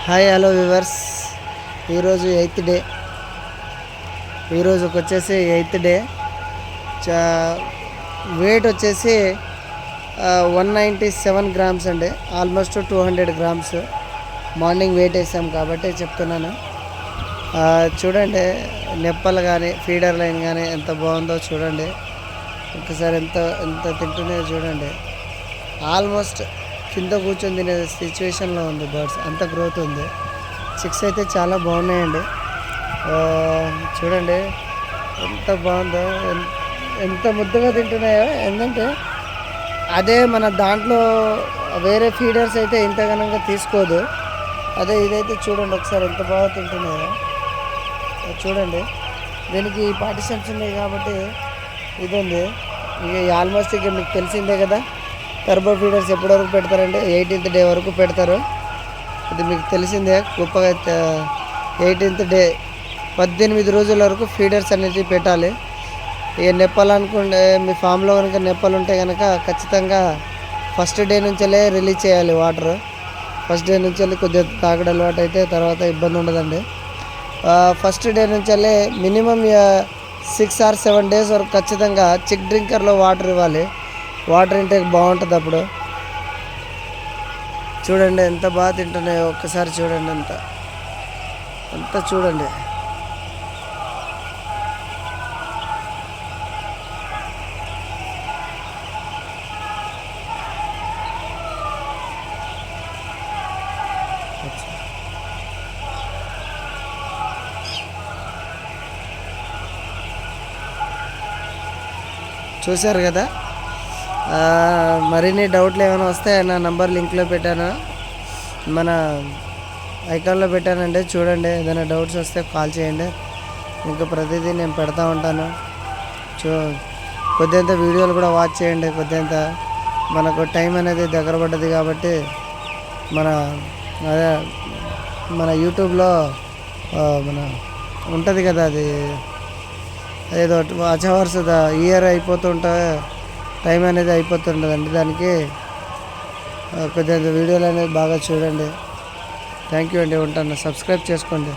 Hi hello viewers. ఈరోజు eighth day. ఈరోజుకి వచ్చేసి eighth day. Wait వచ్చేసి 197 గ్రామ్స్ అండి, ఆల్మోస్ట్ 200 గ్రామ్స్. మార్నింగ్ వెయిట్ వేసాం కాబట్టి చెప్తున్నాను. చూడండి, నెప్పలు కానీ ఫీడర్ లైన్ కానీ ఎంత బాగుందో చూడండి. ఒకసారి ఎంత ఎంత తింటున్నాయో చూడండి. ఆల్మోస్ట్ కింద కూర్చొని తినే సిచ్యువేషన్లో ఉంది బర్డ్స్, అంత గ్రోత్ ఉంది. చిక్స్ అయితే చాలా బాగున్నాయండి. చూడండి ఎంత బాగుందో, ఎంత ముద్దగా తింటున్నాయో. ఎందుకంటే అదే మన దాంట్లో వేరే ఫీడర్స్ అయితే ఇంత ఘనంగా తీసుకోదు. అదే ఇదైతే చూడండి ఒకసారి ఎంత బాగా తింటున్నాయో చూడండి. దీనికి పార్టిషన్స్ ఉన్నాయి కాబట్టి ఇది ఉంది. ఇక ఆల్మోస్ట్ ఇక మీకు తెలిసిందే కదా, టర్బో ఫీడర్స్ ఎప్పటి వరకు పెడతారంటే 18th డే వరకు పెడతారు. ఇది మీకు తెలిసిందే. గొప్పగా 18th డే 18 రోజుల వరకు ఫీడర్స్ అనేవి పెట్టాలి. ఇక నెప్పలు అనుకుంటే మీ ఫామ్లో కనుక నెప్పలు ఉంటే కనుక ఖచ్చితంగా ఫస్ట్ డే నుంచెలే రిలీజ్ చేయాలి వాటర్. ఫస్ట్ డే నుంచి కొద్దిగా తాగడం అలవాటు అయితే తర్వాత ఇబ్బంది ఉండదండి. ఫస్ట్ డే నుంచెలే మినిమం 6 or 7 days వరకు ఖచ్చితంగా చిక్ డ్రింకర్లో వాటర్ ఇవ్వాలి. వాటర్ ఇంటేక్ బాగుంటుంది అప్పుడు. చూడండి ఎంత బాగా తింటున్నాయో ఒక్కసారి చూడండి. అంతా చూడండి. చూశారు కదా. మరిన్ని డౌట్లు ఏమైనా వస్తే నా నంబర్ లింక్లో పెట్టాను, మన ఐకాన్లో పెట్టానండి. చూడండి, ఏదైనా డౌట్స్ వస్తే కాల్ చేయండి. ఇంకా ప్రతిదీ నేను పెడతా ఉంటాను. కొద్దింత వీడియోలు కూడా వాచ్ చేయండి. కొద్దింత మనకు టైం అనేది దగ్గర పడ్డది కాబట్టి అదే మన యూట్యూబ్లో మన ఉంటుంది కదా, అది ఏదో వాచ్ అవర్స్ ఇయర్ అయిపోతుంటే టైం అనేది అయిపోతుంటుందండి. దానికి కొద్దిగా వీడియోలు అనేది బాగా చూడండి. థ్యాంక్ యూ అండి. ఉంటాను. సబ్స్క్రైబ్ చేసుకోండి.